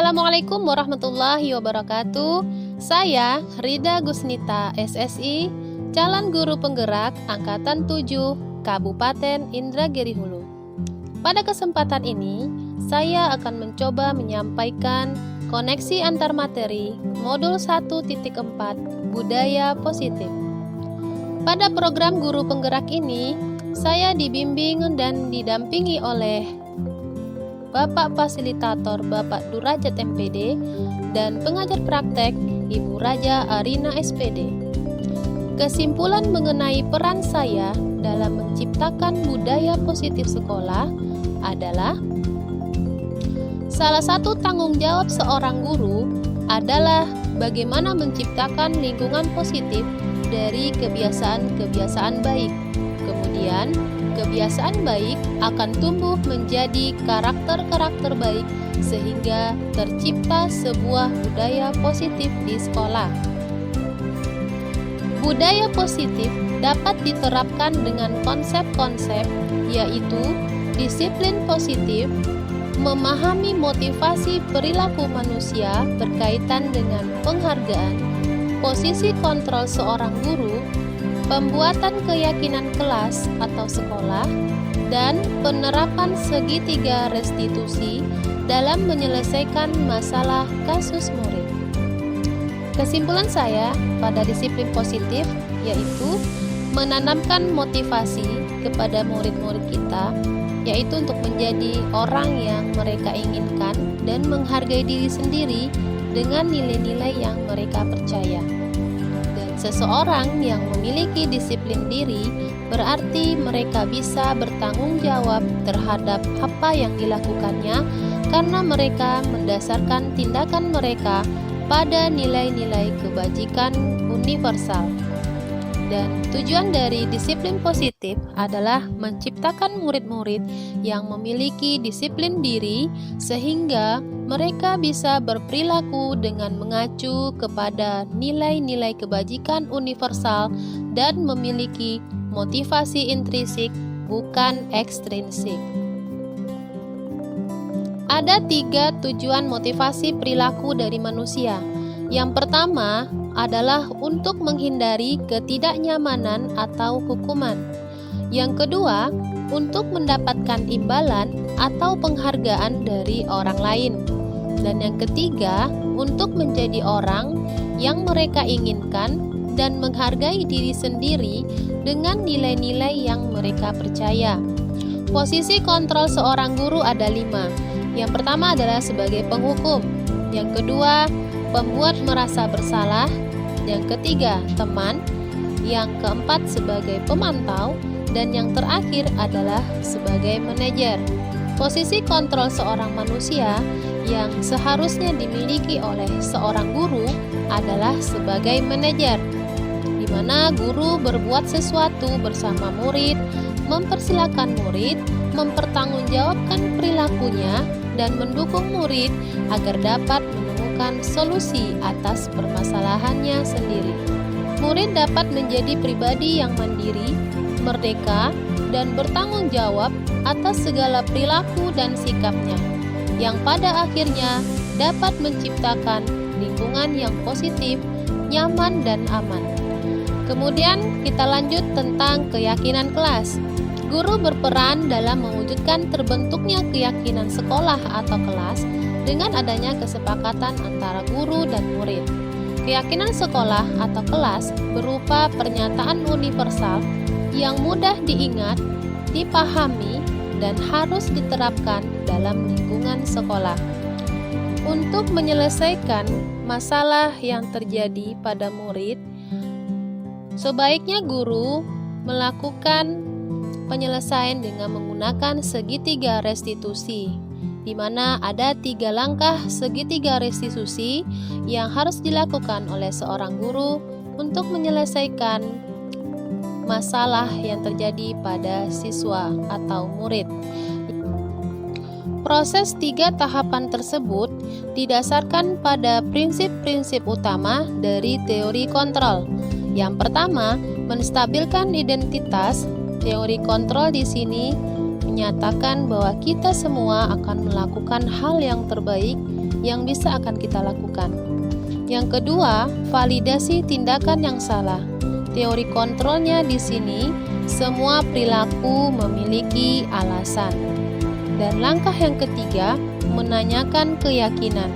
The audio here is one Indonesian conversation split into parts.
Assalamualaikum warahmatullahi wabarakatuh. Saya Rida Gusnita SSI, calon guru penggerak Angkatan 7 Kabupaten Indragiri Hulu. Pada kesempatan ini, saya akan mencoba menyampaikan koneksi antar materi modul 1.4 Budaya Positif. Pada program guru penggerak ini, saya dibimbing dan didampingi oleh Bapak Fasilitator Bapak Durajat MPD dan pengajar praktek Ibu Raja Arina SPD. Kesimpulan mengenai peran saya dalam menciptakan budaya positif sekolah adalah salah satu tanggung jawab seorang guru adalah bagaimana menciptakan lingkungan positif dari kebiasaan-kebiasaan baik. Kemudian, kebiasaan baik akan tumbuh menjadi karakter-karakter baik sehingga tercipta sebuah budaya positif di sekolah. Budaya positif dapat diterapkan dengan konsep-konsep yaitu disiplin positif, memahami motivasi perilaku manusia berkaitan dengan penghargaan, posisi kontrol seorang guru, pembuatan keyakinan kelas atau sekolah, dan penerapan segitiga restitusi dalam menyelesaikan masalah kasus murid. Kesimpulan saya pada disiplin positif yaitu menanamkan motivasi kepada murid-murid kita, yaitu untuk menjadi orang yang mereka inginkan dan menghargai diri sendiri dengan nilai-nilai yang mereka percaya. Seseorang yang memiliki disiplin diri berarti mereka bisa bertanggung jawab terhadap apa yang dilakukannya karena mereka mendasarkan tindakan mereka pada nilai-nilai kebajikan universal. Dan tujuan dari disiplin positif adalah menciptakan murid-murid yang memiliki disiplin diri sehingga mereka bisa berperilaku dengan mengacu kepada nilai-nilai kebajikan universal dan memiliki motivasi intrinsik bukan ekstrinsik. Ada 3 tujuan motivasi perilaku dari manusia. Yang pertama adalah untuk menghindari ketidaknyamanan atau hukuman. Yang kedua, untuk mendapatkan imbalan atau penghargaan dari orang lain. Dan yang ketiga, untuk menjadi orang yang mereka inginkan dan menghargai diri sendiri dengan nilai-nilai yang mereka percaya. Posisi kontrol seorang guru ada 5. Yang pertama adalah sebagai penghukum. Yang kedua, pembuat merasa bersalah. Yang ketiga, teman. Yang keempat, sebagai pemantau. Dan yang terakhir adalah sebagai manajer. Posisi kontrol seorang manusia yang seharusnya dimiliki oleh seorang guru adalah sebagai manajer, di mana guru berbuat sesuatu bersama murid, mempersilahkan murid, mempertanggungjawabkan perilakunya, dan mendukung murid agar dapat menemukan solusi atas permasalahannya sendiri. Murid dapat menjadi pribadi yang mandiri, merdeka, dan bertanggung jawab atas segala perilaku dan sikapnya, yang pada akhirnya dapat menciptakan lingkungan yang positif, nyaman, dan aman. Kemudian kita lanjut tentang keyakinan kelas. Guru berperan dalam mewujudkan terbentuknya keyakinan sekolah atau kelas dengan adanya kesepakatan antara guru dan murid. Keyakinan sekolah atau kelas berupa pernyataan universal yang mudah diingat, dipahami, dan harus diterapkan dalam lingkungan sekolah. Untuk menyelesaikan masalah yang terjadi pada murid, sebaiknya guru melakukan penyelesaian dengan menggunakan segitiga restitusi, di mana ada 3 langkah segitiga restitusi yang harus dilakukan oleh seorang guru untuk menyelesaikan masalah yang terjadi pada siswa atau murid. Proses 3 tahapan tersebut didasarkan pada prinsip-prinsip utama dari teori kontrol. Yang pertama, menstabilkan identitas. Teori kontrol di sini menyatakan bahwa kita semua akan melakukan hal yang terbaik yang bisa akan kita lakukan. Yang kedua, validasi tindakan yang salah. Teori kontrolnya di sini, semua perilaku memiliki alasan. Dan langkah yang ketiga, menanyakan keyakinan.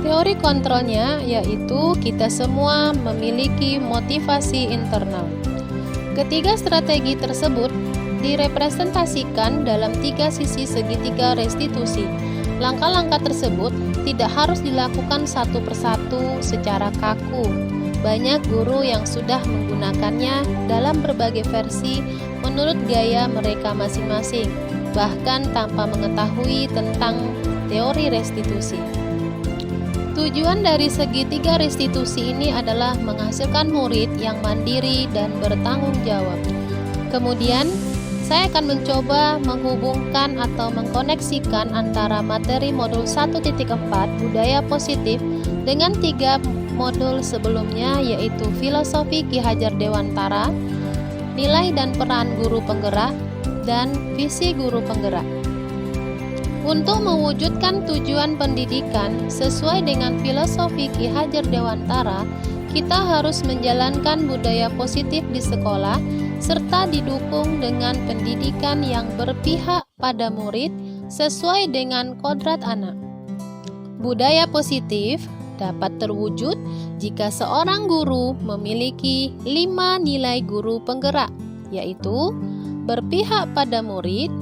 Teori kontrolnya yaitu kita semua memiliki motivasi internal. Ketiga strategi tersebut direpresentasikan dalam 3 sisi segitiga restitusi. Langkah-langkah tersebut tidak harus dilakukan satu persatu secara kaku. Banyak guru yang sudah menggunakannya dalam berbagai versi menurut gaya mereka masing-masing, bahkan tanpa mengetahui tentang teori restitusi. Tujuan dari segitiga restitusi ini adalah menghasilkan murid yang mandiri dan bertanggung jawab. Kemudian, saya akan mencoba menghubungkan atau mengkoneksikan antara materi modul 1.4 budaya positif dengan 3 modul sebelumnya, yaitu filosofi Ki Hajar Dewantara, nilai dan peran guru penggerak, dan visi guru penggerak. Untuk mewujudkan tujuan pendidikan sesuai dengan filosofi Ki Hajar Dewantara, kita harus menjalankan budaya positif di sekolah serta didukung dengan pendidikan yang berpihak pada murid sesuai dengan kodrat anak. Budaya positif dapat terwujud jika seorang guru memiliki 5 nilai guru penggerak, yaitu berpihak pada murid,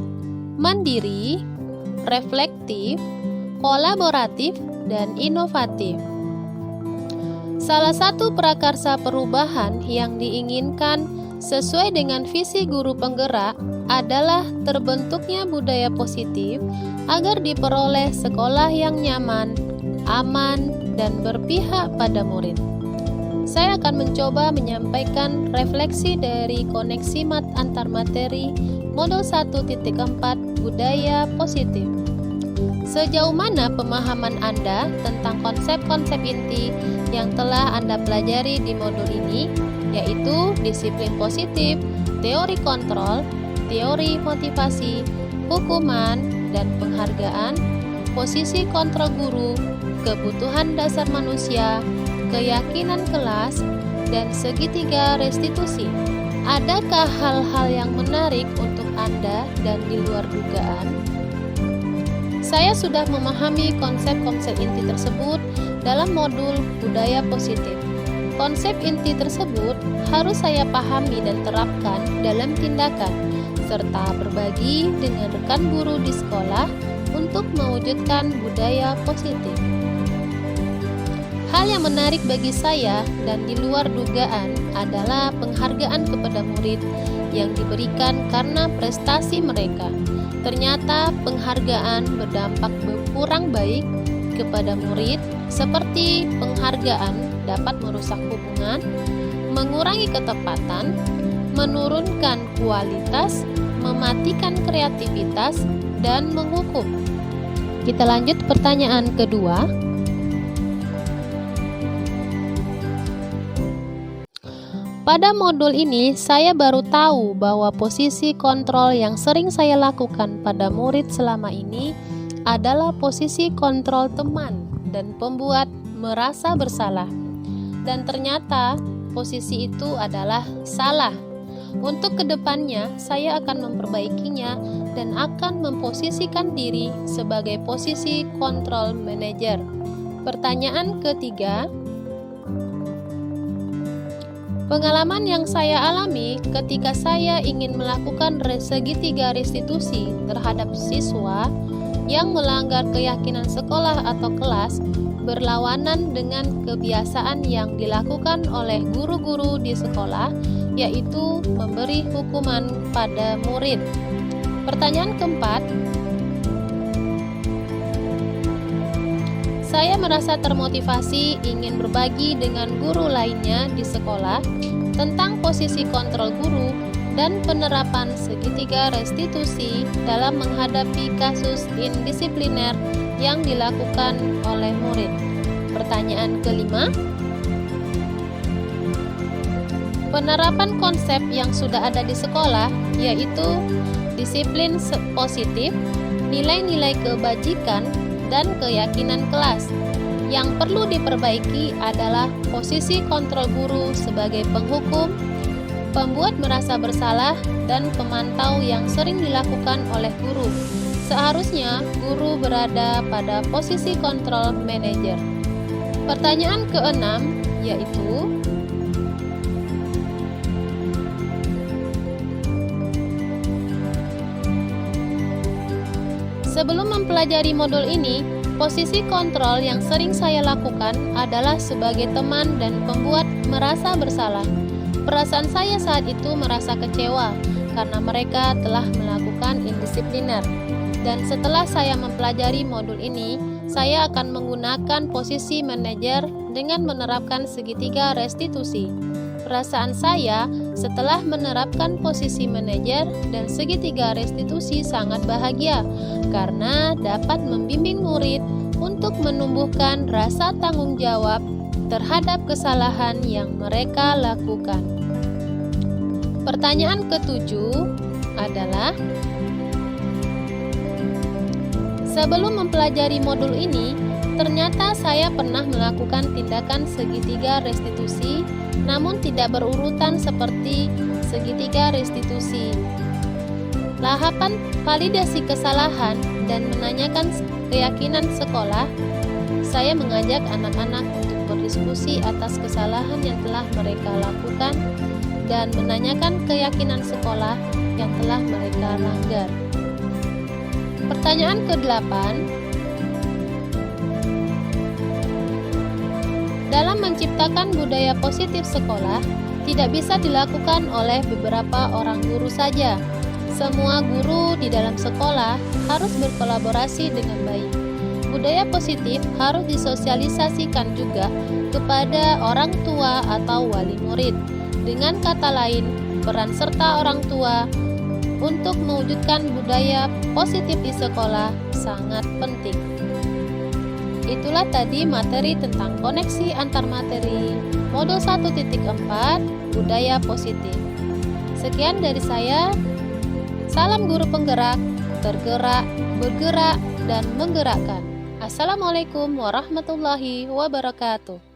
mandiri, reflektif, kolaboratif, dan inovatif. Salah satu prakarsa perubahan yang diinginkan sesuai dengan visi guru penggerak adalah terbentuknya budaya positif agar diperoleh sekolah yang nyaman, aman, dan berpihak pada murid. Saya akan mencoba menyampaikan refleksi dari koneksi antar materi modul 1.4 budaya positif. Sejauh mana pemahaman Anda tentang konsep-konsep inti yang telah Anda pelajari di modul ini, yaitu disiplin positif, teori kontrol, teori motivasi, hukuman, dan penghargaan, posisi kontrol guru, kebutuhan dasar manusia, keyakinan kelas, dan segitiga restitusi. Adakah hal-hal yang menarik untuk Anda dan di luar dugaan? Saya sudah memahami konsep-konsep inti tersebut dalam modul budaya positif. Konsep inti tersebut harus saya pahami dan terapkan dalam tindakan, serta berbagi dengan rekan guru di sekolah untuk mewujudkan budaya positif. Hal yang menarik bagi saya dan di luar dugaan adalah penghargaan kepada murid yang diberikan karena prestasi mereka. Ternyata penghargaan berdampak kurang baik kepada murid, seperti penghargaan dapat merusak hubungan, mengurangi ketepatan, menurunkan kualitas, mematikan kreativitas, dan menghukum. Kita lanjut pertanyaan kedua. Pada modul ini, saya baru tahu bahwa posisi kontrol yang sering saya lakukan pada murid selama ini adalah posisi kontrol teman dan pembuat merasa bersalah. Dan ternyata posisi itu adalah salah. Untuk kedepannya, saya akan memperbaikinya dan akan memposisikan diri sebagai posisi kontrol manajer. Pertanyaan ketiga, pengalaman yang saya alami ketika saya ingin melakukan segitiga restitusi terhadap siswa yang melanggar keyakinan sekolah atau kelas berlawanan dengan kebiasaan yang dilakukan oleh guru-guru di sekolah, yaitu memberi hukuman pada murid. Pertanyaan keempat, saya merasa termotivasi ingin berbagi dengan guru lainnya di sekolah tentang posisi kontrol guru dan penerapan segitiga restitusi dalam menghadapi kasus indisipliner yang dilakukan oleh murid. Pertanyaan kelima, penerapan konsep yang sudah ada di sekolah, yaitu disiplin positif, nilai-nilai kebajikan, dan keyakinan kelas. Yang perlu diperbaiki adalah posisi kontrol guru sebagai penghukum, pembuat merasa bersalah, dan pemantau yang sering dilakukan oleh guru. Seharusnya guru berada pada posisi kontrol manajer. Pertanyaan keenam yaitu, sebelum mempelajari modul ini, posisi kontrol yang sering saya lakukan adalah sebagai teman dan pembuat merasa bersalah. Perasaan saya saat itu merasa kecewa karena mereka telah melakukan indisipliner. Dan setelah saya mempelajari modul ini, saya akan menggunakan posisi manajer dengan menerapkan segitiga restitusi. Perasaan saya setelah menerapkan posisi manajer dan segitiga restitusi sangat bahagia karena dapat membimbing murid untuk menumbuhkan rasa tanggung jawab terhadap kesalahan yang mereka lakukan. Pertanyaan ketujuh adalah, sebelum mempelajari modul ini, ternyata saya pernah melakukan tindakan segitiga restitusi, namun tidak berurutan seperti segitiga restitusi. Tahapan validasi kesalahan dan menanyakan keyakinan sekolah, saya mengajak anak-anak untuk berdiskusi atas kesalahan yang telah mereka lakukan dan menanyakan keyakinan sekolah yang telah mereka langgar. Pertanyaan ke-8, dalam menciptakan budaya positif sekolah, tidak bisa dilakukan oleh beberapa orang guru saja. Semua guru di dalam sekolah harus berkolaborasi dengan baik. Budaya positif harus disosialisasikan juga kepada orang tua atau wali murid. Dengan kata lain, peran serta orang tua untuk mewujudkan budaya positif di sekolah sangat penting. Itulah tadi materi tentang koneksi antar materi modul 1.4 budaya positif. Sekian dari saya. Salam guru penggerak, tergerak, bergerak, dan menggerakkan. Assalamualaikum warahmatullahi wabarakatuh.